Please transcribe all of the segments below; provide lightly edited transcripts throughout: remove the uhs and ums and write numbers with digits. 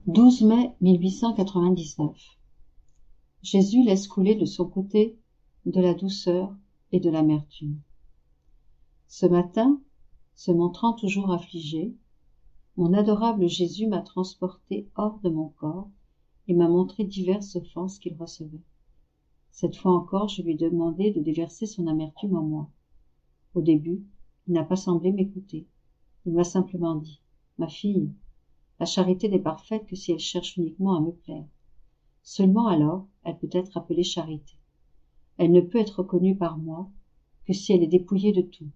12 mai 1899. Jésus laisse couler de son côté de la douceur et de l'amertume. Ce matin, se montrant toujours affligé, mon adorable Jésus m'a transporté hors de mon corps et m'a montré diverses offenses qu'il recevait. Cette fois encore, je lui ai demandé de déverser son amertume en moi. Au début, il n'a pas semblé m'écouter. Il m'a simplement dit : « Ma fille, la charité n'est parfaite que si elle cherche uniquement à me plaire. Seulement alors, elle peut être appelée charité. Elle ne peut être reconnue par moi que si elle est dépouillée de tout. »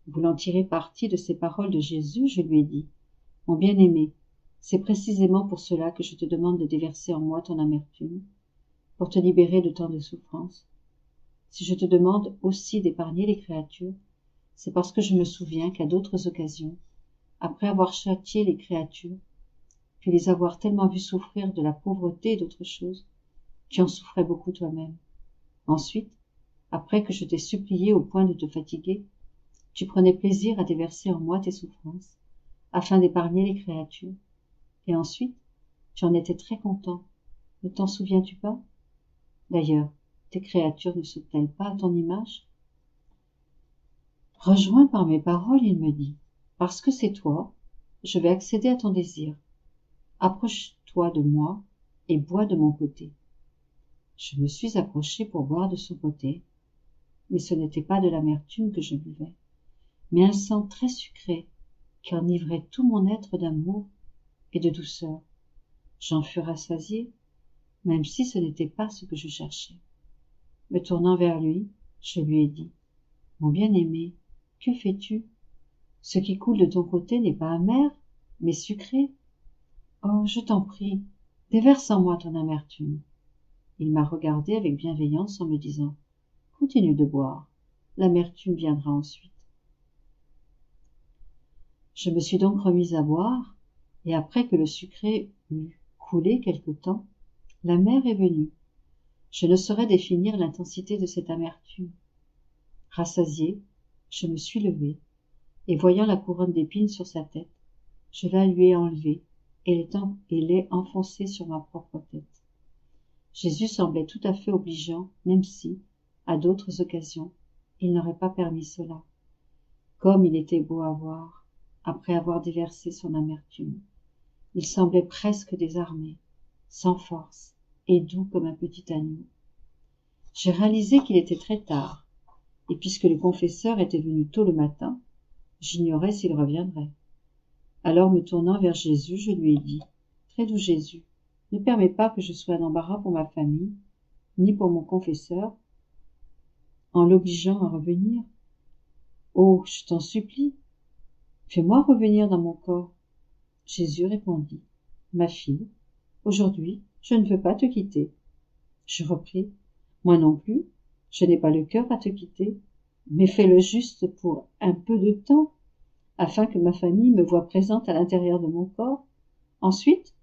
Voulant tirer parti de ces paroles de Jésus, je lui ai dit : « Mon bien-aimé, c'est précisément pour cela que je te demande de déverser en moi ton amertume, pour te libérer de tant de souffrances. Si je te demande aussi d'épargner les créatures, c'est parce que je me souviens qu'à d'autres occasions, après avoir châtié les créatures, puis les avoir tellement vues souffrir de la pauvreté et d'autres choses, tu en souffrais beaucoup toi-même. Ensuite, après que je t'ai supplié au point de te fatiguer, tu prenais plaisir à déverser en moi tes souffrances, afin d'épargner les créatures. Et ensuite, tu en étais très content. Ne t'en souviens-tu pas ? D'ailleurs, tes créatures ne sont-elles pas à ton image ? » Rejoint par mes paroles, il me dit : « Parce que c'est toi, je vais accéder à ton désir. Approche-toi de moi et bois de mon côté. » Je me suis approché pour boire de son côté, mais ce n'était pas de l'amertume que je buvais, mais un sang très sucré qui enivrait tout mon être d'amour et de douceur. J'en fus rassasié, même si ce n'était pas ce que je cherchais. Me tournant vers lui, je lui ai dit : « Mon bien-aimé, que fais-tu ? Ce qui coule de ton côté n'est pas amer, mais sucré. Oh, je t'en prie, déverse en moi ton amertume. » Il m'a regardé avec bienveillance en me disant : « Continue de boire, l'amertume viendra ensuite. » Je me suis donc remise à boire, et après que le sucré eut coulé quelque temps, l'amer est venu. Je ne saurais définir l'intensité de cette amertume. Rassasié, je me suis levée, et voyant la couronne d'épines sur sa tête, je la lui ai enlevée et l'ai enfoncée sur ma propre tête. Jésus semblait tout à fait obligeant, même si, à d'autres occasions, il n'aurait pas permis cela. Comme il était beau à voir, après avoir déversé son amertume. Il semblait presque désarmé, sans force, et doux comme un petit agneau. J'ai réalisé qu'il était très tard, et puisque le confesseur était venu tôt le matin, j'ignorais s'il reviendrait. Alors, me tournant vers Jésus, je lui ai dit : « Très doux Jésus, ne permets pas que je sois d'embarras pour ma famille, ni pour mon confesseur, en l'obligeant à revenir. Oh, je t'en supplie, fais-moi revenir dans mon corps. » Jésus répondit : « Ma fille, aujourd'hui, je ne veux pas te quitter. » Je repris : « Moi non plus, je n'ai pas le cœur à te quitter, mais fais-le juste pour un peu de temps, afin que ma famille me voie présente à l'intérieur de mon corps. Ensuite,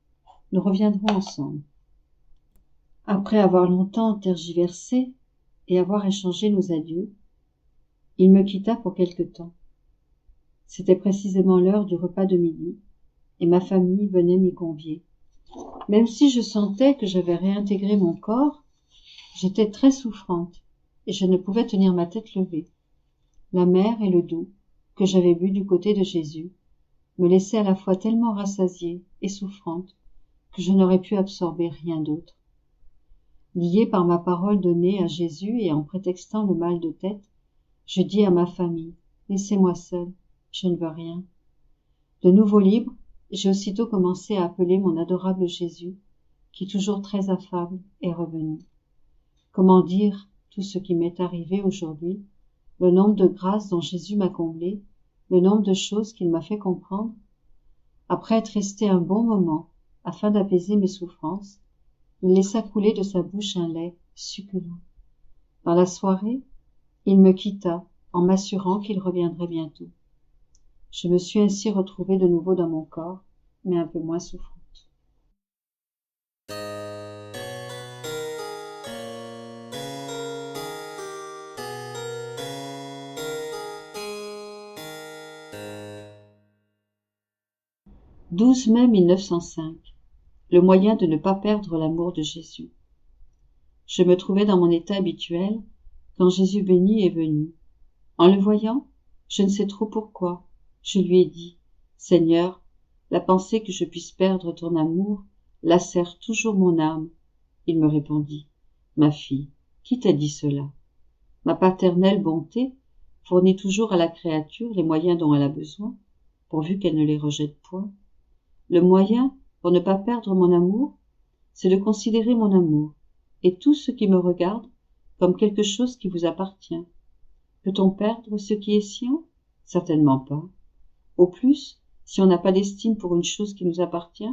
nous reviendrons ensemble. » Après avoir longtemps tergiversé et avoir échangé nos adieux, il me quitta pour quelque temps. C'était précisément l'heure du repas de midi, et ma famille venait m'y convier. Même si je sentais que j'avais réintégré mon corps, j'étais très souffrante, et je ne pouvais tenir ma tête levée. La mer et le doux, que j'avais bu du côté de Jésus, me laissaient à la fois tellement rassasiée et souffrante que je n'aurais pu absorber rien d'autre. Lié par ma parole donnée à Jésus et en prétextant le mal de tête, je dis à ma famille : « Laissez-moi seule, je ne veux rien. » De nouveau libre, j'ai aussitôt commencé à appeler mon adorable Jésus, qui, toujours très affable, est revenu. Comment dire tout ce qui m'est arrivé aujourd'hui, le nombre de grâces dont Jésus m'a comblé, le nombre de choses qu'il m'a fait comprendre ? Après être resté un bon moment, afin d'apaiser mes souffrances, il laissa couler de sa bouche un lait succulent. Dans la soirée, il me quitta en m'assurant qu'il reviendrait bientôt. Je me suis ainsi retrouvée de nouveau dans mon corps, mais un peu moins souffrante. « 12 mai 1905. le moyen de ne pas perdre l'amour de Jésus. Je me trouvais dans mon état habituel quand Jésus béni est venu. En le voyant, je ne sais trop pourquoi, je lui ai dit, « Seigneur, la pensée que je puisse perdre ton amour lacère toujours mon âme. » Il me répondit, « Ma fille, qui t'a dit cela? Ma paternelle bonté fournit toujours à la créature les moyens dont elle a besoin, pourvu qu'elle ne les rejette point. Le moyen pour ne pas perdre mon amour, c'est de considérer mon amour et tout ce qui me regarde comme quelque chose qui vous appartient. Peut-on perdre ce qui est sien? Certainement pas. Au plus, si on n'a pas d'estime pour une chose qui nous appartient,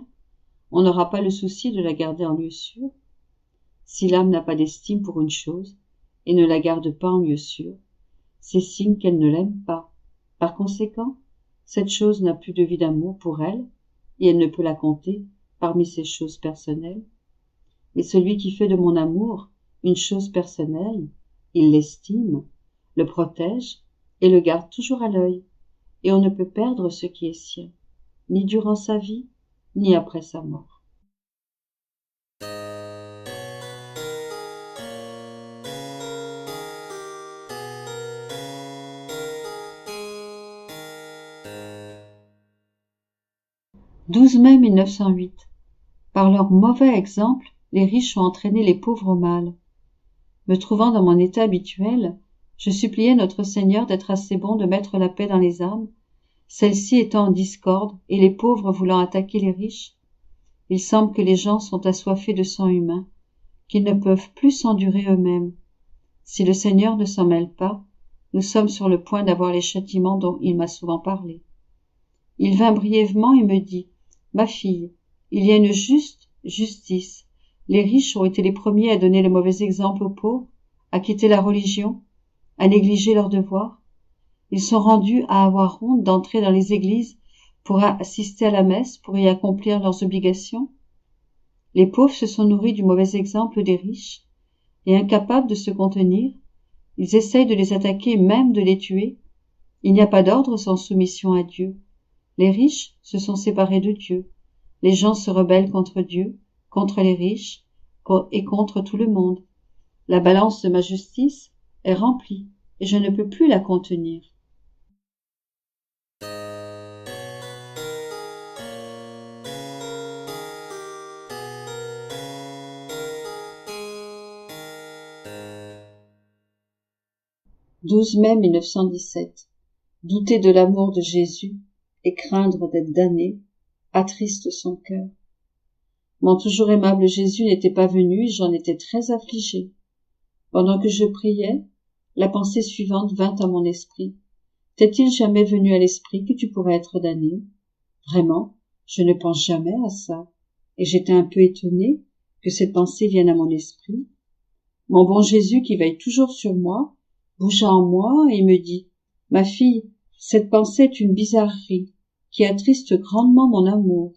on n'aura pas le souci de la garder en lieu sûr. Si l'âme n'a pas d'estime pour une chose et ne la garde pas en lieu sûr, c'est signe qu'elle ne l'aime pas. Par conséquent, cette chose n'a plus de vie d'amour pour elle et elle ne peut la compter parmi ses choses personnelles. Mais celui qui fait de mon amour une chose personnelle, il l'estime, le protège et le garde toujours à l'œil, et on ne peut perdre ce qui est sien, ni durant sa vie, ni après sa mort. « 12 mai 1908. Par leur mauvais exemple, les riches ont entraîné les pauvres au mal. Me trouvant dans mon état habituel, je suppliais notre Seigneur d'être assez bon de mettre la paix dans les âmes, celles-ci étant en discorde et les pauvres voulant attaquer les riches. Il semble que les gens sont assoiffés de sang humain, qu'ils ne peuvent plus s'endurer eux-mêmes. Si le Seigneur ne s'en mêle pas, nous sommes sur le point d'avoir les châtiments dont il m'a souvent parlé. Il vint brièvement et me dit, « Ma fille, il y a une juste justice. Les riches ont été les premiers à donner le mauvais exemple aux pauvres, à quitter la religion, à négliger leurs devoirs. Ils sont rendus à avoir honte d'entrer dans les églises pour assister à la messe, pour y accomplir leurs obligations. Les pauvres se sont nourris du mauvais exemple des riches, et incapables de se contenir, ils essayent de les attaquer et même de les tuer. Il n'y a pas d'ordre sans soumission à Dieu. Les riches se sont séparés de Dieu. Les gens se rebellent contre Dieu, contre les riches et contre tout le monde. La balance de ma justice est remplie et je ne peux plus la contenir. » « 12 mai 1917. Douter de l'amour de Jésus et craindre d'être damné attriste son cœur. Mon toujours aimable Jésus n'était pas venu et j'en étais très affligée. Pendant que je priais, la pensée suivante vint à mon esprit. T'est-il jamais venu à l'esprit que tu pourrais être damné? Vraiment, je ne pense jamais à ça. Et j'étais un peu étonnée que cette pensée vienne à mon esprit. Mon bon Jésus, qui veille toujours sur moi, bougea en moi et me dit, « Ma fille, cette pensée est une bizarrerie qui attriste grandement mon amour.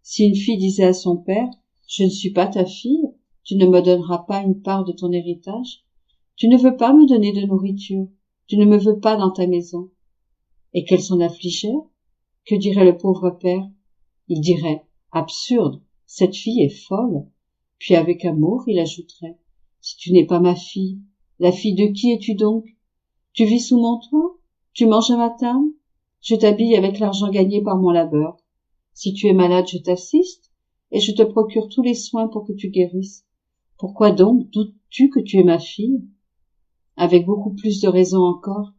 Si une fille disait à son père, « Je ne suis pas ta fille, tu ne me donneras pas une part de ton héritage, tu ne veux pas me donner de nourriture, tu ne me veux pas dans ta maison. » Et qu'elle s'en affligeait, que dirait le pauvre père? Il dirait, « Absurde, cette fille est folle. » Puis avec amour, il ajouterait, « Si tu n'es pas ma fille, la fille de qui es-tu donc? Tu vis sous mon toit? Tu manges à ma table? Je t'habille avec l'argent gagné par mon labeur. Si tu es malade, je t'assiste, et je te procure tous les soins pour que tu guérisses. Pourquoi donc doutes-tu que tu es ma fille? » Avec beaucoup plus de raison encore,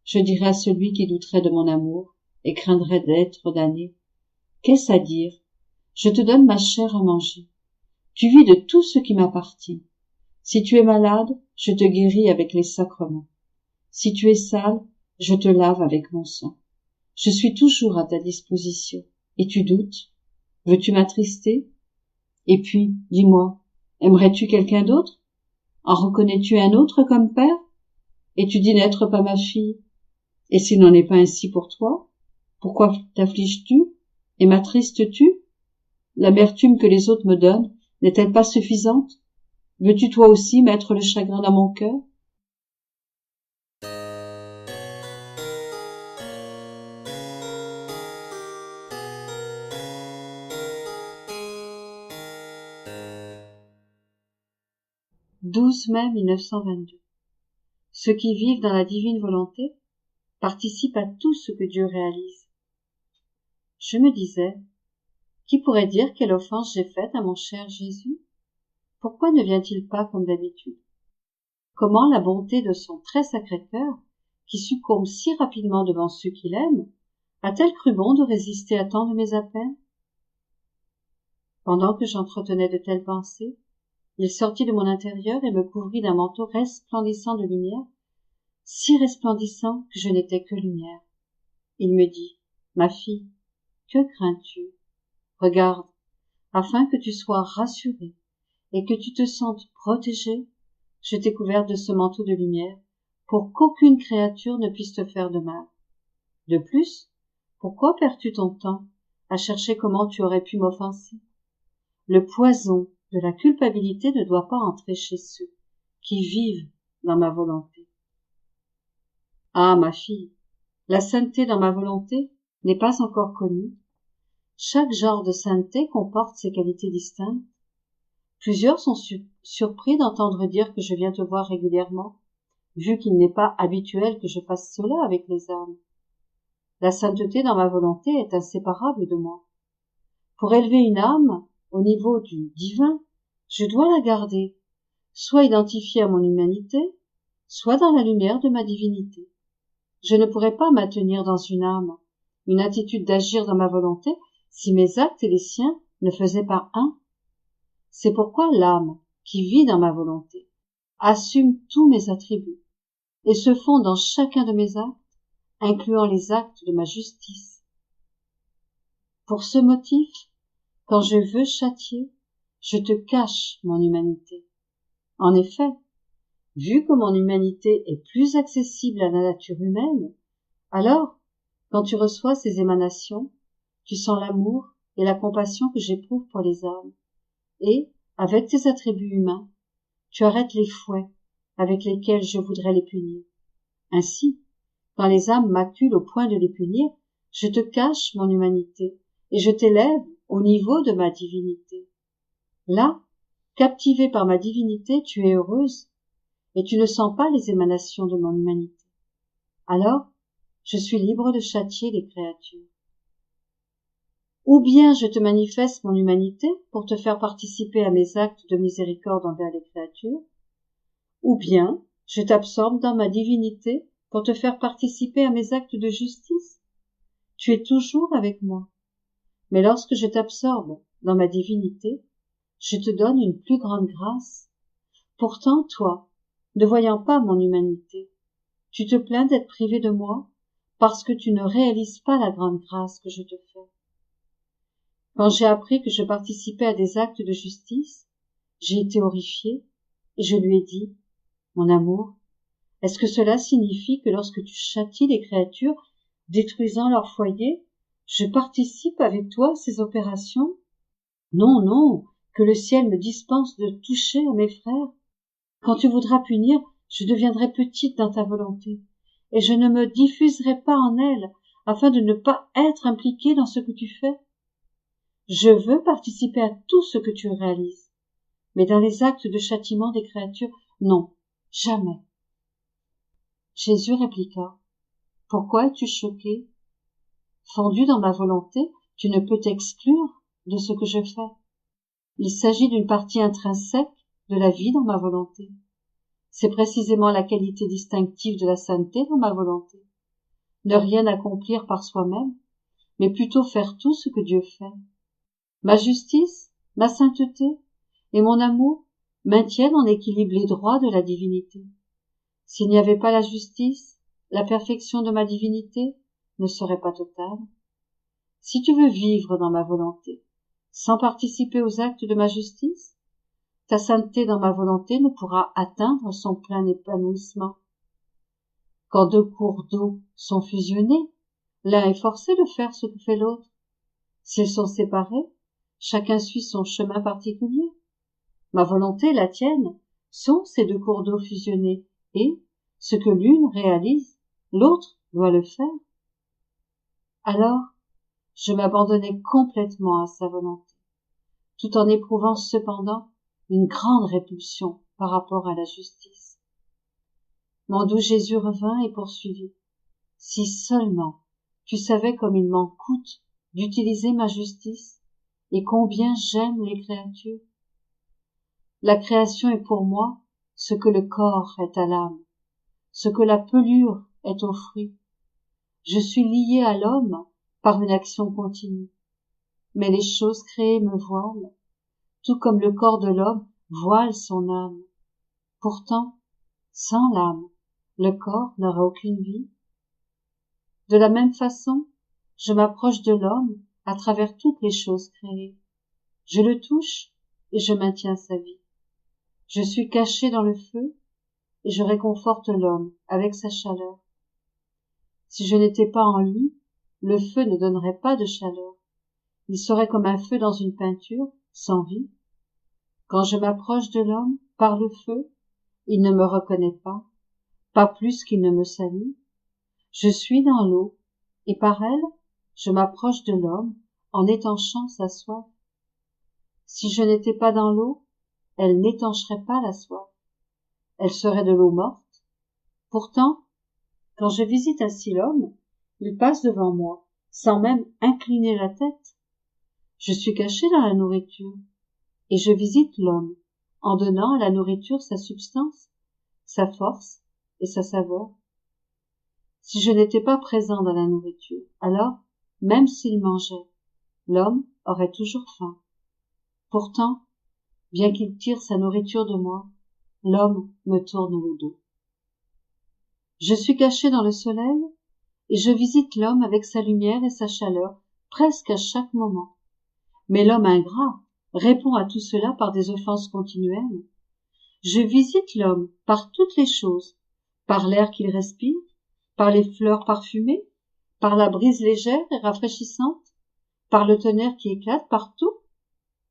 je dirais à celui qui douterait de mon amour et craindrait d'être damné, « Qu'est-ce à dire? Je te donne ma chair à manger. Tu vis de tout ce qui m'appartient. Si tu es malade, je te guéris avec les sacrements. Si tu es sale, je te lave avec mon sang. Je suis toujours à ta disposition. Et tu doutes? Veux-tu m'attrister? Et puis, dis-moi, aimerais-tu quelqu'un d'autre? En reconnais-tu un autre comme père? Et tu dis n'être pas ma fille? Et s'il n'en est pas ainsi pour toi, pourquoi t'affliges-tu et m'attristes-tu? L'amertume que les autres me donnent n'est-elle pas suffisante? Veux-tu toi aussi mettre le chagrin dans mon cœur? 12 mai 1922. Ceux qui vivent dans la divine volonté participent à tout ce que Dieu réalise. Je me disais, qui pourrait dire quelle offense j'ai faite à mon cher Jésus? Pourquoi ne vient-il pas comme d'habitude? Comment la bonté de son très sacré cœur, qui succombe si rapidement devant ceux qu'il aime, a-t-elle cru bon de résister à tant de mes appels? Pendant que j'entretenais de telles pensées, il sortit de mon intérieur et me couvrit d'un manteau resplendissant de lumière, si resplendissant que je n'étais que lumière. Il me dit, ma fille, que crains-tu? Regarde, afin que tu sois rassurée et que tu te sentes protégée, je t'ai couverte de ce manteau de lumière pour qu'aucune créature ne puisse te faire de mal. De plus, pourquoi perds-tu ton temps à chercher comment tu aurais pu m'offenser? Le poison de la culpabilité ne doit pas entrer chez ceux qui vivent dans ma volonté. Ah, ma fille, la sainteté dans ma volonté n'est pas encore connue. Chaque genre de sainteté comporte ses qualités distinctes. Plusieurs sont surpris d'entendre dire que je viens te voir régulièrement, vu qu'il n'est pas habituel que je fasse cela avec les âmes. La sainteté dans ma volonté est inséparable de moi. Pour élever une âme au niveau du divin, je dois la garder, soit identifiée à mon humanité, soit dans la lumière de ma divinité. Je ne pourrais pas maintenir dans une âme une attitude d'agir dans ma volonté si mes actes et les siens ne faisaient pas un. C'est pourquoi l'âme, qui vit dans ma volonté, assume tous mes attributs et se fond dans chacun de mes actes, incluant les actes de ma justice. Pour ce motif, quand je veux châtier, je te cache mon humanité. En effet, vu que mon humanité est plus accessible à la nature humaine, alors, quand tu reçois ces émanations, tu sens l'amour et la compassion que j'éprouve pour les âmes, et, avec tes attributs humains, tu arrêtes les fouets avec lesquels je voudrais les punir. Ainsi, quand les âmes m'acculent au point de les punir, je te cache mon humanité et je t'élève au niveau de ma divinité. Là, captivée par ma divinité, tu es heureuse et tu ne sens pas les émanations de mon humanité. Alors, je suis libre de châtier les créatures. Ou bien je te manifeste mon humanité pour te faire participer à mes actes de miséricorde envers les créatures, ou bien je t'absorbe dans ma divinité pour te faire participer à mes actes de justice. Tu es toujours avec moi. Mais lorsque je t'absorbe dans ma divinité, je te donne une plus grande grâce. Pourtant, toi, ne voyant pas mon humanité, tu te plains d'être privé de moi parce que tu ne réalises pas la grande grâce que je te fais. Quand j'ai appris que je participais à des actes de justice, j'ai été horrifiée et je lui ai dit, mon amour, est-ce que cela signifie que lorsque tu châties les créatures, détruisant leur foyer, je participe avec toi à ces opérations? Non, non, que le ciel me dispense de toucher à mes frères. Quand tu voudras punir, je deviendrai petite dans ta volonté, et je ne me diffuserai pas en elle, afin de ne pas être impliquée dans ce que tu fais. Je veux participer à tout ce que tu réalises, mais dans les actes de châtiment des créatures, non, jamais. Jésus répliqua, « Pourquoi es-tu choqué? Fondu dans ma volonté, tu ne peux t'exclure de ce que je fais. Il s'agit d'une partie intrinsèque de la vie dans ma volonté. C'est précisément la qualité distinctive de la sainteté dans ma volonté. Ne rien accomplir par soi-même, mais plutôt faire tout ce que Dieu fait. Ma justice, ma sainteté et mon amour maintiennent en équilibre les droits de la divinité. S'il n'y avait pas la justice, la perfection de ma divinité ne serait pas totale. Si tu veux vivre dans ma volonté, sans participer aux actes de ma justice, ta sainteté dans ma volonté ne pourra atteindre son plein épanouissement. Quand deux cours d'eau sont fusionnés, l'un est forcé de faire ce que fait l'autre. S'ils sont séparés, chacun suit son chemin particulier. Ma volonté et la tienne sont ces deux cours d'eau fusionnés, et, ce que l'une réalise, l'autre doit le faire. Alors, je m'abandonnai complètement à sa volonté, tout en éprouvant cependant une grande répulsion par rapport à la justice. Mon doux Jésus revint et poursuivit. Si seulement tu savais comme il m'en coûte d'utiliser ma justice et combien j'aime les créatures. La création est pour moi ce que le corps est à l'âme, ce que la pelure est au fruit. Je suis lié à l'homme par une action continue. Mais les choses créées me voilent, tout comme le corps de l'homme voile son âme. Pourtant, sans l'âme, le corps n'aura aucune vie. De la même façon, je m'approche de l'homme à travers toutes les choses créées. Je le touche et je maintiens sa vie. Je suis caché dans le feu et je réconforte l'homme avec sa chaleur. Si je n'étais pas en lui, le feu ne donnerait pas de chaleur. Il serait comme un feu dans une peinture, sans vie. Quand je m'approche de l'homme par le feu, il ne me reconnaît pas plus qu'il ne me salue. Je suis dans l'eau, et par elle, je m'approche de l'homme en étanchant sa soif. Si je n'étais pas dans l'eau, elle n'étancherait pas la soif. Elle serait de l'eau morte. Pourtant, quand je visite ainsi l'homme, il passe devant moi, sans même incliner la tête. Je suis caché dans la nourriture, et je visite l'homme, en donnant à la nourriture sa substance, sa force et sa saveur. Si je n'étais pas présent dans la nourriture, alors, même s'il mangeait, l'homme aurait toujours faim. Pourtant, bien qu'il tire sa nourriture de moi, l'homme me tourne le dos. Je suis caché dans le soleil, et je visite l'homme avec sa lumière et sa chaleur presque à chaque moment. Mais l'homme ingrat répond à tout cela par des offenses continuelles. Je visite l'homme par toutes les choses, par l'air qu'il respire, par les fleurs parfumées, par la brise légère et rafraîchissante, par le tonnerre qui éclate partout.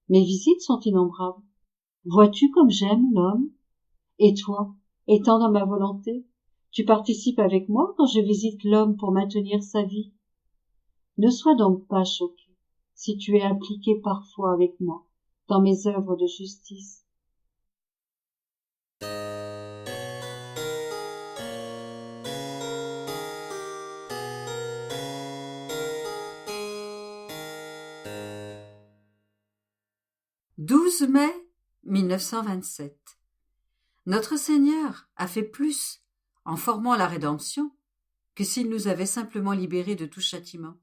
Mes visites sont innombrables. Vois-tu comme j'aime l'homme? Et toi, étant dans ma volonté, tu participes avec moi quand je visite l'homme pour maintenir sa vie. Ne sois donc pas choqué si tu es impliqué parfois avec moi dans mes œuvres de justice. « 12 mai 1927. Notre Seigneur a fait plus en formant la rédemption que s'il nous avait simplement libérés de tout châtiment.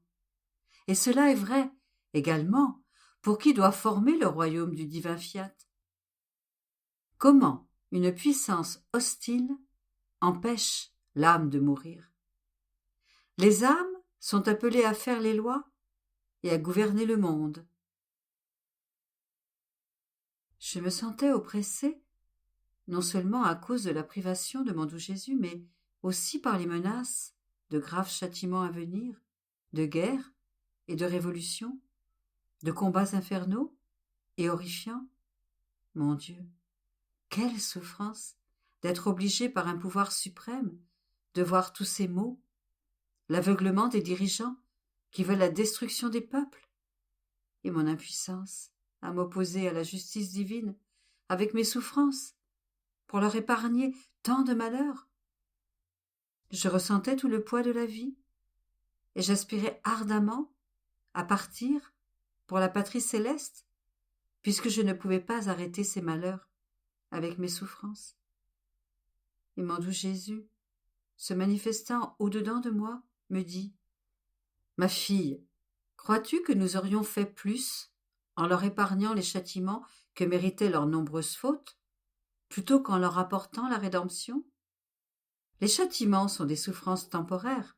Et cela est vrai également pour qui doit former le royaume du divin fiat. Comment une puissance hostile empêche l'âme de mourir? Les âmes sont appelées à faire les lois et à gouverner le monde. Je me sentais oppressée, non seulement à cause de la privation de mon doux Jésus, mais aussi par les menaces de graves châtiments à venir, de guerre et de révolution, de combats infernaux et horrifiants. Mon Dieu, quelle souffrance d'être obligé par un pouvoir suprême de voir tous ces maux, l'aveuglement des dirigeants qui veulent la destruction des peuples, et mon impuissance à m'opposer à la justice divine avec mes souffrances pour leur épargner tant de malheurs. Je ressentais tout le poids de la vie et j'aspirais ardemment à partir pour la patrie céleste, puisque je ne pouvais pas arrêter ces malheurs avec mes souffrances. Et mon doux Jésus, se manifestant au-dedans de moi, me dit : « Ma fille, crois-tu que nous aurions fait plus en leur épargnant les châtiments que méritaient leurs nombreuses fautes, plutôt qu'en leur apportant la rédemption ? Les châtiments sont des souffrances temporaires.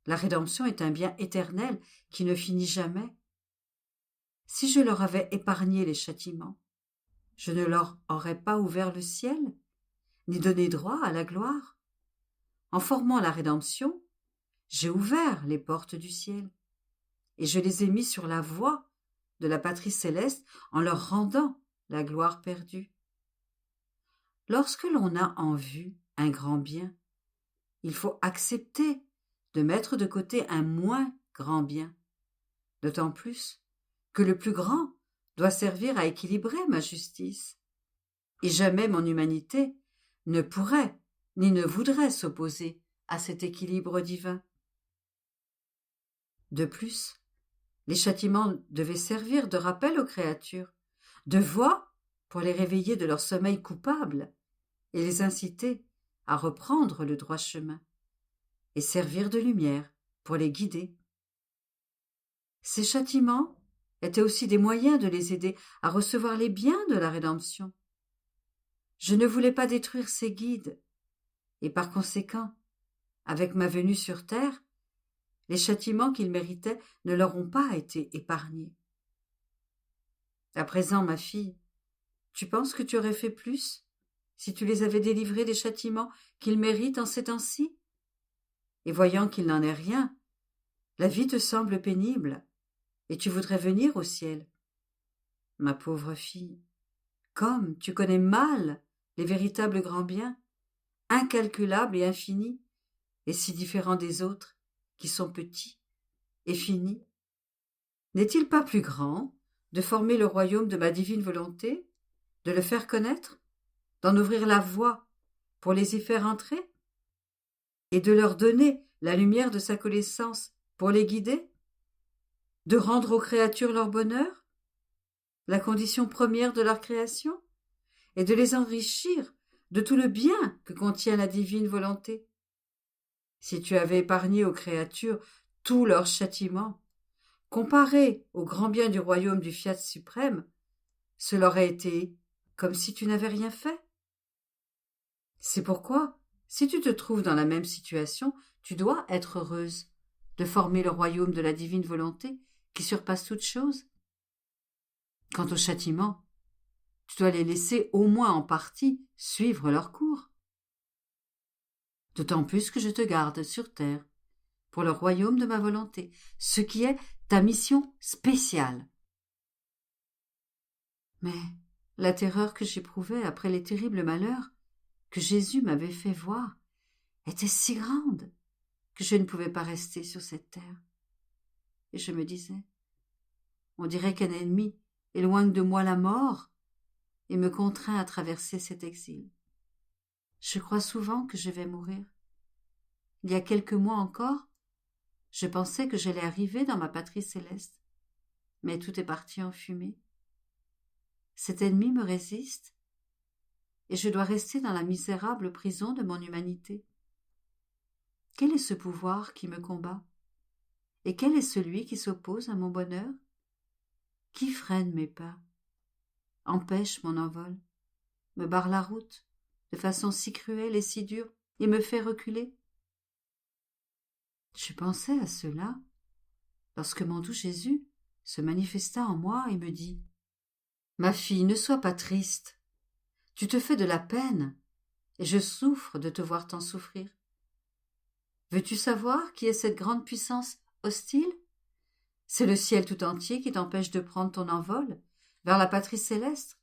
La rédemption est un bien éternel qui ne finit jamais. Si je leur avais épargné les châtiments, je ne leur aurais pas ouvert le ciel, ni donné droit à la gloire. En formant la rédemption, j'ai ouvert les portes du ciel, et je les ai mis sur la voie de la patrie céleste en leur rendant la gloire perdue. Lorsque l'on a en vue un grand bien, il faut accepter de mettre de côté un moins grand bien, d'autant plus que le plus grand doit servir à équilibrer ma justice. et jamais mon humanité ne pourrait ni ne voudrait s'opposer à cet équilibre divin. De plus, les châtiments devaient servir de rappel aux créatures, de voix pour les réveiller de leur sommeil coupable et les inciter à reprendre le droit chemin, et servir de lumière pour les guider. Ces châtiments étaient aussi des moyens de les aider à recevoir les biens de la rédemption. Je ne voulais pas détruire ces guides, et par conséquent, avec ma venue sur terre, les châtiments qu'ils méritaient ne leur ont pas été épargnés. À présent, ma fille, tu penses que tu aurais fait plus si tu les avais délivrés des châtiments qu'ils méritent en ces temps-ci? Et voyant qu'il n'en est rien, la vie te semble pénible, et tu voudrais venir au ciel. Ma pauvre fille, comme tu connais mal les véritables grands biens, incalculables et infinis, et si différents des autres, qui sont petits et finis, n'est-il pas plus grand de former le royaume de ma divine volonté, de le faire connaître, d'en ouvrir la voie pour les y faire entrer, et de leur donner la lumière de sa connaissance pour les guider, de rendre aux créatures leur bonheur, la condition première de leur création, et de les enrichir de tout le bien que contient la divine volonté? Si tu avais épargné aux créatures tous leurs châtiments, comparés au grand bien du royaume du Fiat suprême, cela aurait été comme si tu n'avais rien fait. C'est pourquoi, si tu te trouves dans la même situation, tu dois être heureuse de former le royaume de la divine volonté qui surpasse toute chose. Quant aux châtiments, tu dois les laisser au moins en partie suivre leur cours. D'autant plus que je te garde sur terre pour le royaume de ma volonté, ce qui est ta mission spéciale. Mais la terreur que j'éprouvais après les terribles malheurs que Jésus m'avait fait voir était si grande que je ne pouvais pas rester sur cette terre. Et je me disais, on dirait qu'un ennemi éloigne de moi la mort et me contraint à traverser cet exil. Je crois souvent que je vais mourir. Il y a quelques mois encore, je pensais que j'allais arriver dans ma patrie céleste, mais tout est parti en fumée. Cet ennemi me résiste, et je dois rester dans la misérable prison de mon humanité. Quel est ce pouvoir qui me combat? Et quel est celui qui s'oppose à mon bonheur? Qui freine mes pas, empêche mon envol, me barre la route de façon si cruelle et si dure, et me fait reculer? Je pensais à cela lorsque mon doux Jésus se manifesta en moi et me dit: « Ma fille, ne sois pas triste. Tu te fais de la peine, et je souffre de te voir tant souffrir. Veux-tu savoir qui est cette grande puissance hostile? C'est le ciel tout entier qui t'empêche de prendre ton envol vers la patrie céleste,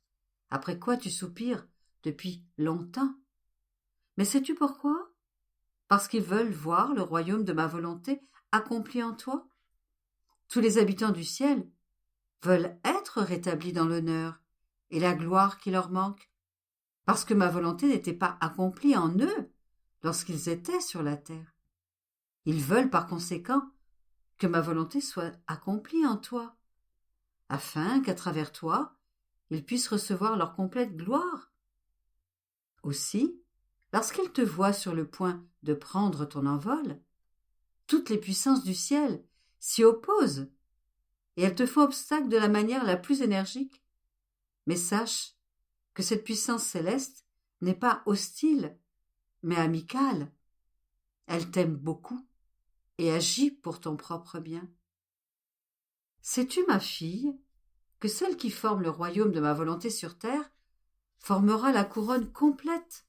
après quoi tu soupires depuis longtemps. Mais sais-tu pourquoi? Parce qu'ils veulent voir le royaume de ma volonté accompli en toi. Tous les habitants du ciel veulent être rétablis dans l'honneur et la gloire qui leur manque, parce que ma volonté n'était pas accomplie en eux lorsqu'ils étaient sur la terre. Ils veulent par conséquent que ma volonté soit accomplie en toi, afin qu'à travers toi, ils puissent recevoir leur complète gloire. Aussi, lorsqu'ils te voient sur le point de prendre ton envol, toutes les puissances du ciel s'y opposent, et elles te font obstacle de la manière la plus énergique. Mais sache que cette puissance céleste n'est pas hostile, mais amicale. Elle t'aime beaucoup et agit pour ton propre bien. Sais-tu, ma fille, que celle qui forme le royaume de ma volonté sur terre formera la couronne complète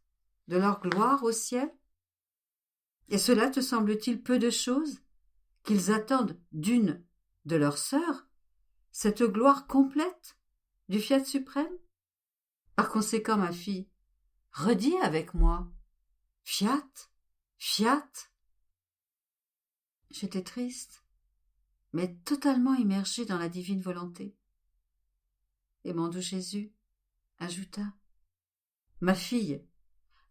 de leur gloire au ciel? Et cela te semble-t-il peu de chose qu'ils attendent d'une de leurs sœurs cette gloire complète du Fiat suprême? Par conséquent, ma fille, redis avec moi: Fiat, Fiat. J'étais triste, mais totalement immergée dans la divine volonté. Et mon doux Jésus ajouta: Ma fille,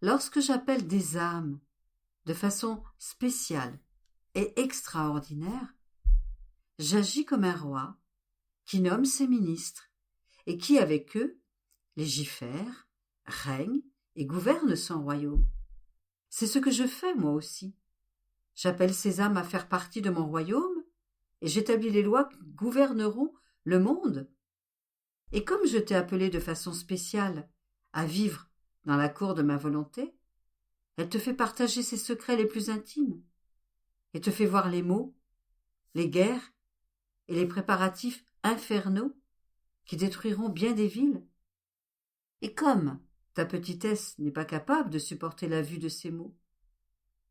lorsque j'appelle des âmes de façon spéciale et extraordinaire, j'agis comme un roi qui nomme ses ministres et qui, avec eux, légifère, règne et gouverne son royaume. C'est ce que je fais, moi aussi. J'appelle ces âmes à faire partie de mon royaume et j'établis les lois qui gouverneront le monde. Et comme je t'ai appelé de façon spéciale à vivre dans la cour de ma volonté, elle te fait partager ses secrets les plus intimes et te fait voir les maux, les guerres et les préparatifs infernaux qui détruiront bien des villes. Et comme ta petitesse n'est pas capable de supporter la vue de ces maux,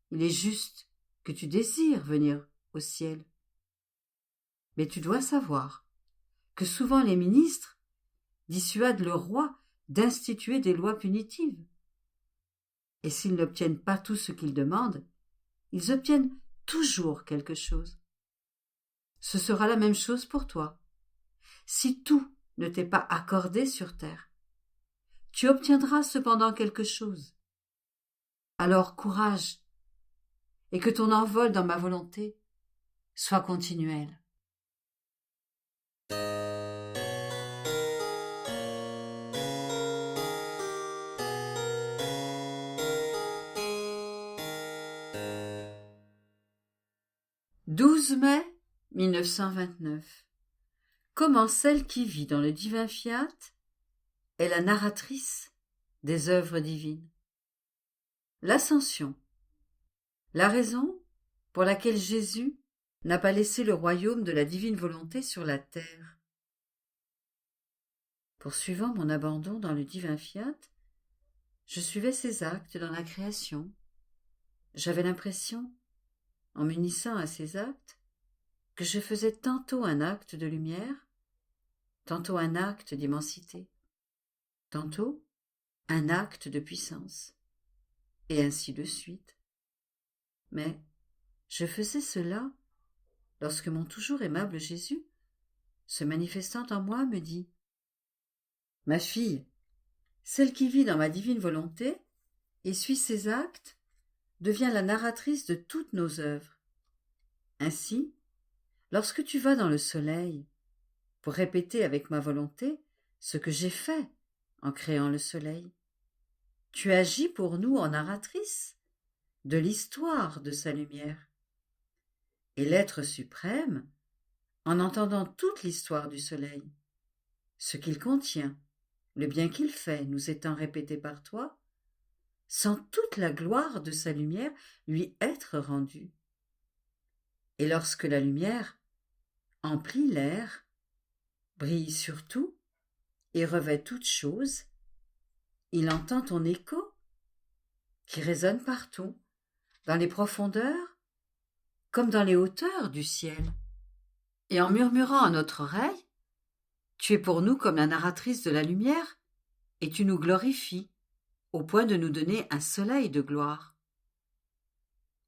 il est juste que tu désires venir au ciel. Mais tu dois savoir que souvent les ministres dissuadent le roi d'instituer des lois punitives. Et s'ils n'obtiennent pas tout ce qu'ils demandent, ils obtiennent toujours quelque chose. Ce sera la même chose pour toi. Si tout ne t'est pas accordé sur terre, tu obtiendras cependant quelque chose. Alors courage, et que ton envol dans ma volonté soit continuel. « 12 mai 1929. Comment celle qui vit dans le divin fiat est la narratrice des œuvres divines. L'Ascension. La raison pour laquelle Jésus n'a pas laissé le royaume de la divine volonté sur la terre. Poursuivant mon abandon dans le divin fiat, je suivais ses actes dans la création. J'avais l'impression, en m'unissant à ces actes, que je faisais tantôt un acte de lumière, tantôt un acte d'immensité, tantôt un acte de puissance, et ainsi de suite. Mais je faisais cela lorsque mon toujours aimable Jésus, se manifestant en moi, me dit « Ma fille, celle qui vit dans ma divine volonté et suit ses actes, devient la narratrice de toutes nos œuvres. Ainsi, lorsque tu vas dans le soleil pour répéter avec ma volonté ce que j'ai fait en créant le soleil, tu agis pour nous en narratrice de l'histoire de sa lumière. Et l'être suprême, en entendant toute l'histoire du soleil, ce qu'il contient, le bien qu'il fait nous étant répété par toi, sent toute la gloire de sa lumière lui être rendue. Et lorsque la lumière emplit l'air, brille sur tout et revêt toute chose, il entend ton écho qui résonne partout, dans les profondeurs comme dans les hauteurs du ciel. Et en murmurant à notre oreille, tu es pour nous comme la narratrice de la lumière, et tu nous glorifies, au point de nous donner un soleil de gloire.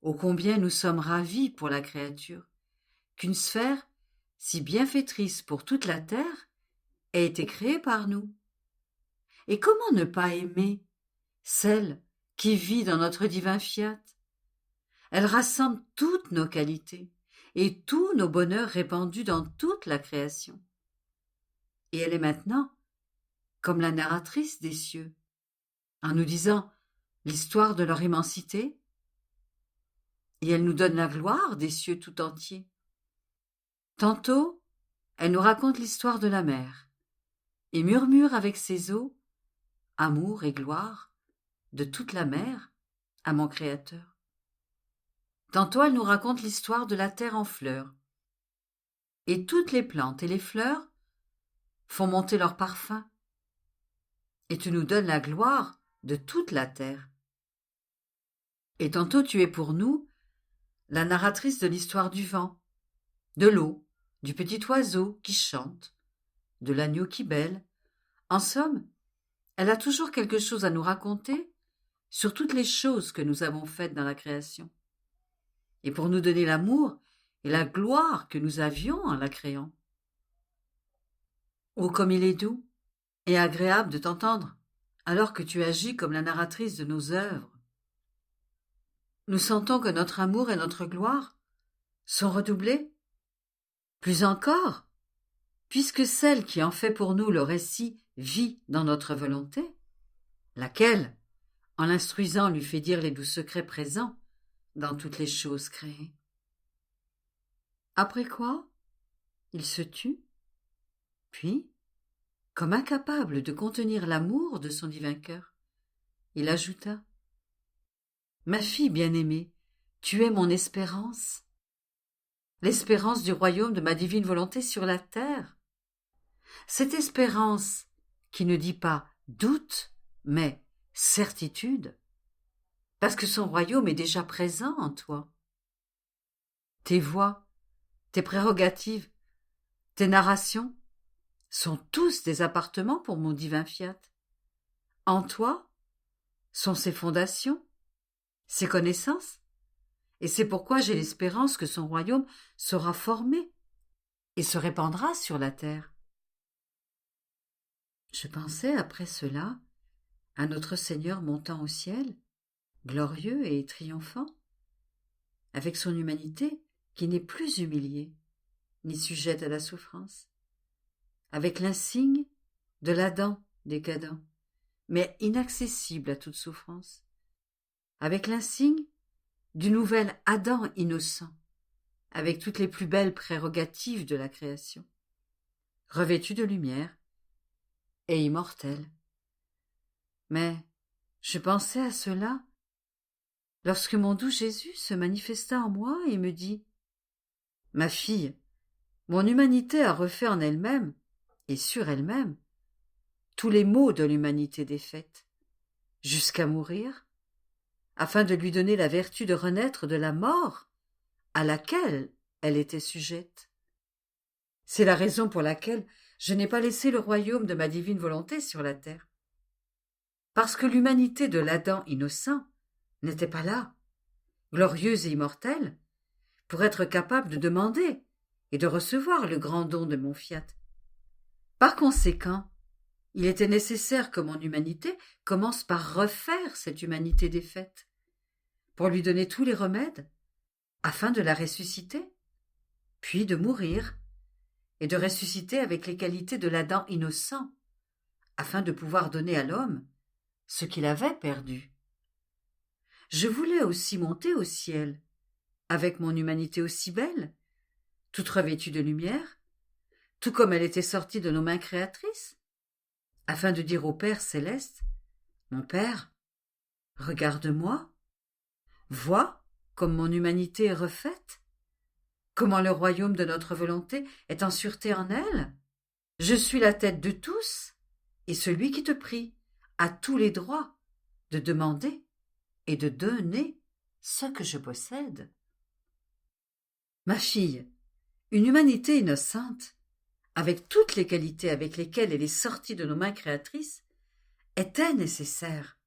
Ô combien nous sommes ravis pour la créature, qu'une sphère, si bienfaitrice pour toute la terre, ait été créée par nous. Et comment ne pas aimer celle qui vit dans notre divin fiat? Elle rassemble toutes nos qualités et tous nos bonheurs répandus dans toute la création. Et elle est maintenant comme la narratrice des cieux, en nous disant l'histoire de leur immensité, et elle nous donne la gloire des cieux tout entiers. Tantôt, elle nous raconte l'histoire de la mer, et murmure avec ses eaux amour et gloire de toute la mer à mon Créateur. Tantôt elle nous raconte l'histoire de la terre en fleurs, et toutes les plantes et les fleurs font monter leur parfum, et tu nous donnes la gloire de toute la terre. Et tantôt tu es pour nous la narratrice de l'histoire du vent, de l'eau, du petit oiseau qui chante, de l'agneau qui bêle. En somme, elle a toujours quelque chose à nous raconter sur toutes les choses que nous avons faites dans la création, et pour nous donner l'amour et la gloire que nous avions en la créant. Oh, comme il est doux et agréable de t'entendre alors que tu agis comme la narratrice de nos œuvres. Nous sentons que notre amour et notre gloire sont redoublés. Plus encore, puisque celle qui en fait pour nous le récit vit dans notre volonté, laquelle, en l'instruisant, lui fait dire les doux secrets présents dans toutes les choses créées. Après quoi, il se tut, puis, comme incapable de contenir l'amour de son divin cœur, il ajouta « Ma fille bien-aimée, tu es mon espérance, l'espérance du royaume de ma divine volonté sur la terre. Cette espérance qui ne dit pas doute, mais certitude, parce que son royaume est déjà présent en toi. Tes voix, tes prérogatives, tes narrations sont tous des appartements pour mon divin fiat. En toi sont ses fondations, ses connaissances, et c'est pourquoi j'ai l'espérance que son royaume sera formé et se répandra sur la terre. Je pensais après cela à notre Seigneur montant au ciel, glorieux et triomphant, avec son humanité qui n'est plus humiliée, ni sujette à la souffrance, avec l'insigne de l'Adam décadent, mais inaccessible à toute souffrance, avec l'insigne du nouvel Adam innocent, avec toutes les plus belles prérogatives de la création, revêtu de lumière et immortel. Mais je pensais à cela lorsque mon doux Jésus se manifesta en moi et me dit « Ma fille, mon humanité a refait en elle-même, et sur elle-même, tous les maux de l'humanité défaite, jusqu'à mourir, afin de lui donner la vertu de renaître de la mort à laquelle elle était sujette. C'est la raison pour laquelle je n'ai pas laissé le royaume de ma divine volonté sur la terre. Parce que l'humanité de l'Adam innocent n'était pas là, glorieuse et immortelle, pour être capable de demander et de recevoir le grand don de mon fiat. Par conséquent, il était nécessaire que mon humanité commence par refaire cette humanité défaite, pour lui donner tous les remèdes, afin de la ressusciter, puis de mourir, et de ressusciter avec les qualités de l'Adam innocent, afin de pouvoir donner à l'homme ce qu'il avait perdu. Je voulais aussi monter au ciel, avec mon humanité aussi belle, toute revêtue de lumière, tout comme elle était sortie de nos mains créatrices, afin de dire au Père céleste, « Mon Père, regarde-moi, vois comme mon humanité est refaite, comment le royaume de notre volonté est en sûreté en elle. Je suis la tête de tous, et celui qui te prie a tous les droits de demander et de donner ce que je possède. » Ma fille, une humanité innocente, avec toutes les qualités avec lesquelles elle est sortie de nos mains créatrices, était nécessaire,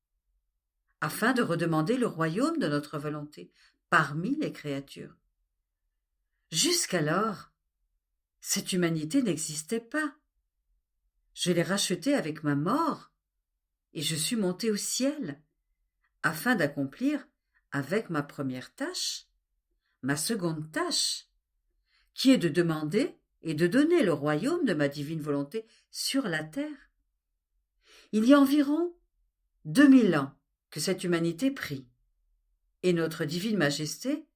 afin de redemander le royaume de notre volonté parmi les créatures. Jusqu'alors, cette humanité n'existait pas. Je l'ai rachetée avec ma mort, et je suis montée au ciel, afin d'accomplir avec ma première tâche, ma seconde tâche, qui est de demander et de donner le royaume de ma divine volonté sur la terre. Il y a environ 2000 ans que cette humanité prie, et notre divine majesté,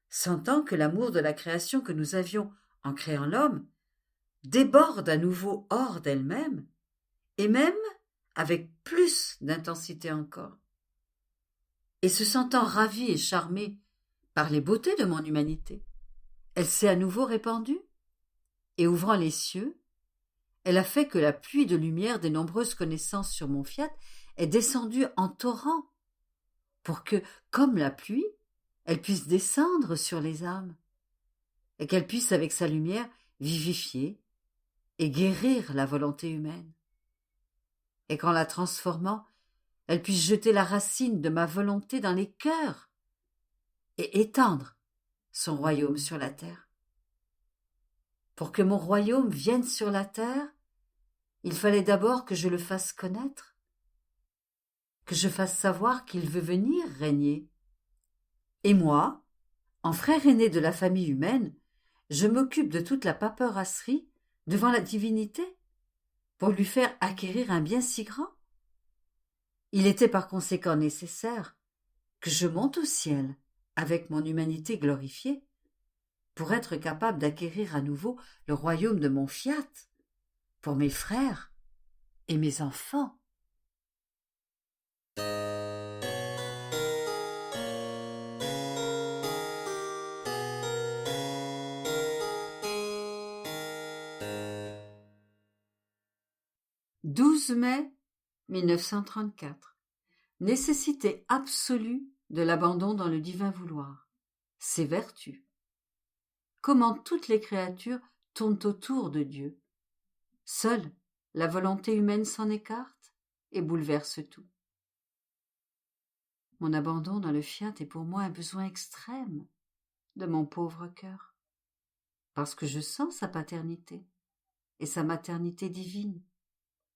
sentant que l'amour de la création que nous avions en créant l'homme déborde à nouveau hors d'elle-même, et même avec plus d'intensité encore. Et se sentant ravie et charmée par les beautés de mon humanité, elle s'est à nouveau répandue, et ouvrant les cieux, elle a fait que la pluie de lumière des nombreuses connaissances sur mon fiat est descendue en torrent, pour que, comme la pluie, elle puisse descendre sur les âmes, et qu'elle puisse avec sa lumière vivifier et guérir la volonté humaine, et qu'en la transformant, elle puisse jeter la racine de ma volonté dans les cœurs et étendre son royaume sur la terre. Pour que mon royaume vienne sur la terre, il fallait d'abord que je le fasse connaître, que je fasse savoir qu'il veut venir régner. Et moi, en frère aîné de la famille humaine, je m'occupe de toute la paperasserie devant la divinité pour lui faire acquérir un bien si grand. Il était par conséquent nécessaire que je monte au ciel avec mon humanité glorifiée pour être capable d'acquérir à nouveau le royaume de mon fiat pour mes frères et mes enfants. « 12 mai 1934. Nécessité absolue de l'abandon dans le divin vouloir. Ses vertus. Comment toutes les créatures tournent autour de Dieu. Seule la volonté humaine s'en écarte et bouleverse tout. Mon abandon dans le fiat est pour moi un besoin extrême de mon pauvre cœur, parce que je sens sa paternité et sa maternité divine,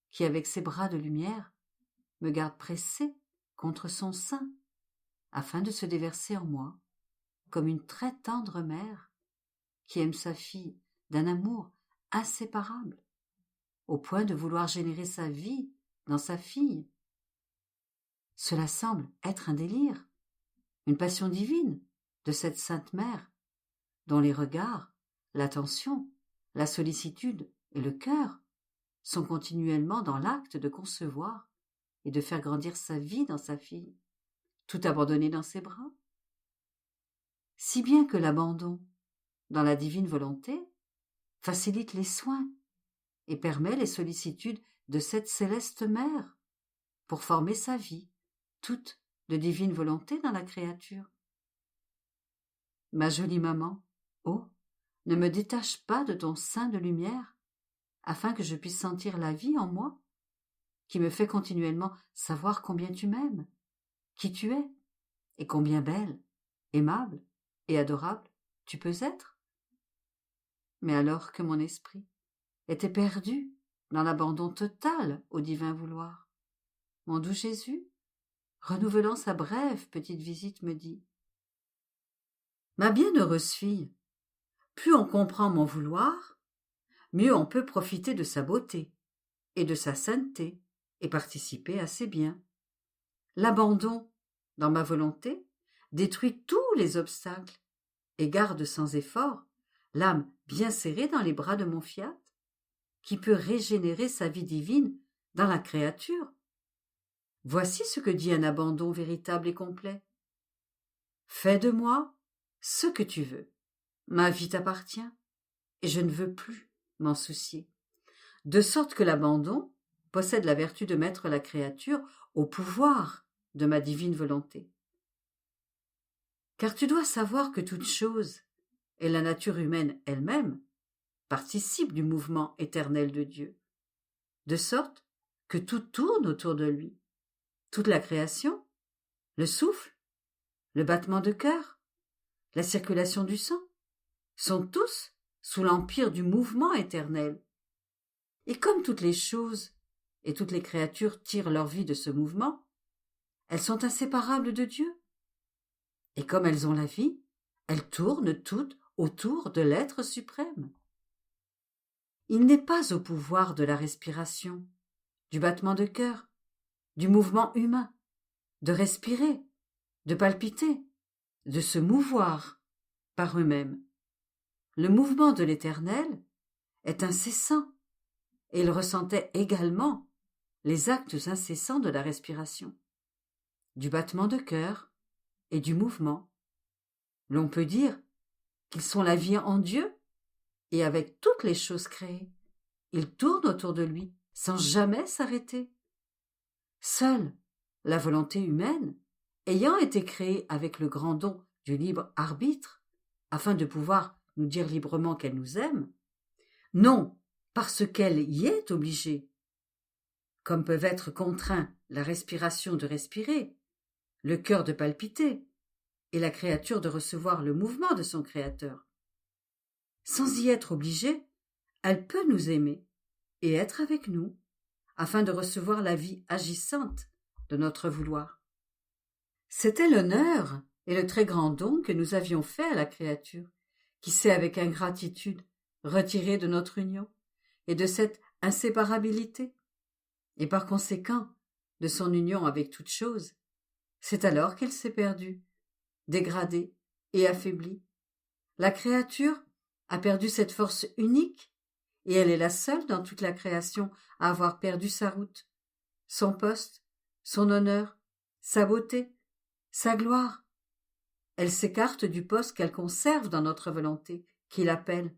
qui avec ses bras de lumière me garde pressé contre son sein, afin de se déverser en moi, comme une très tendre mère qui aime sa fille d'un amour inséparable, au point de vouloir générer sa vie dans sa fille. Cela semble être un délire, une passion divine de cette sainte mère, dont les regards, l'attention, la sollicitude et le cœur sont continuellement dans l'acte de concevoir et de faire grandir sa vie dans sa fille, tout abandonné dans ses bras. Si bien que l'abandon, dans la divine volonté, facilite les soins et permet les sollicitudes de cette céleste mère pour former sa vie, toute de divine volonté dans la créature. Ma jolie maman, oh, ne me détache pas de ton sein de lumière, afin que je puisse sentir la vie en moi, qui me fait continuellement savoir combien tu m'aimes, qui tu es, et combien belle, aimable et adorable tu peux être. Mais alors que mon esprit était perdu dans l'abandon total au divin vouloir, mon doux Jésus, renouvelant sa brève petite visite, me dit : « Ma bienheureuse fille, plus on comprend mon vouloir, mieux on peut profiter de sa beauté et de sa sainteté et participer à ses biens. L'abandon, dans ma volonté, détruit tous les obstacles et garde sans effort l'âme bien serrée dans les bras de mon fiat, qui peut régénérer sa vie divine dans la créature. Voici ce que dit un abandon véritable et complet. Fais de moi ce que tu veux. Ma vie t'appartient, et je ne veux plus m'en soucier. De sorte que l'abandon possède la vertu de mettre la créature au pouvoir de ma divine volonté. Car tu dois savoir que toute chose, et la nature humaine elle-même, participe du mouvement éternel de Dieu, de sorte que tout tourne autour de lui, toute la création, le souffle, le battement de cœur, la circulation du sang, sont tous sous l'empire du mouvement éternel. Et comme toutes les choses et toutes les créatures tirent leur vie de ce mouvement, elles sont inséparables de Dieu. Et comme elles ont la vie, elles tournent toutes autour de l'être suprême. Il n'est pas au pouvoir de la respiration, du battement de cœur, du mouvement humain, de respirer, de palpiter, de se mouvoir par eux-mêmes. Le mouvement de l'Éternel est incessant, et il ressentait également les actes incessants de la respiration, du battement de cœur et du mouvement. L'on peut dire qu'ils sont la vie en Dieu, et avec toutes les choses créées, ils tournent autour de lui sans jamais s'arrêter. Seule la volonté humaine, ayant été créée avec le grand don du libre arbitre, afin de pouvoir nous dire librement qu'elle nous aime, non parce qu'elle y est obligée, comme peuvent être contraints la respiration de respirer, le cœur de palpiter, et la créature de recevoir le mouvement de son Créateur. Sans y être obligée, elle peut nous aimer et être avec nous, afin de recevoir la vie agissante de notre vouloir. C'était l'honneur et le très grand don que nous avions fait à la créature, qui s'est avec ingratitude retirée de notre union et de cette inséparabilité, et par conséquent de son union avec toute chose. C'est alors qu'elle s'est perdue, dégradée et affaiblie. La créature a perdu cette force unique, et elle est la seule dans toute la création à avoir perdu sa route, son poste, son honneur, sa beauté, sa gloire. Elle s'écarte du poste qu'elle conserve dans notre volonté, qui l'appelle,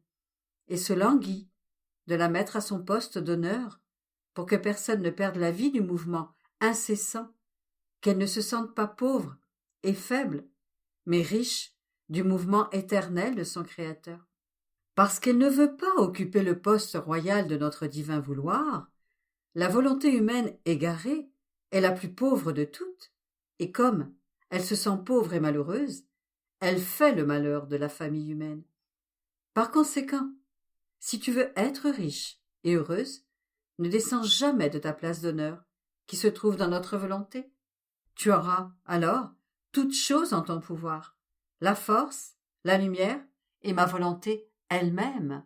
et se languit de la mettre à son poste d'honneur, pour que personne ne perde la vie du mouvement incessant, qu'elle ne se sente pas pauvre et faible, mais riche du mouvement éternel de son Créateur. Parce qu'elle ne veut pas occuper le poste royal de notre divin vouloir, la volonté humaine égarée est la plus pauvre de toutes, et comme elle se sent pauvre et malheureuse, elle fait le malheur de la famille humaine. Par conséquent, si tu veux être riche et heureuse, ne descends jamais de ta place d'honneur, qui se trouve dans notre volonté. Tu auras, alors, toutes choses en ton pouvoir, la force, la lumière et ma volonté elle-même.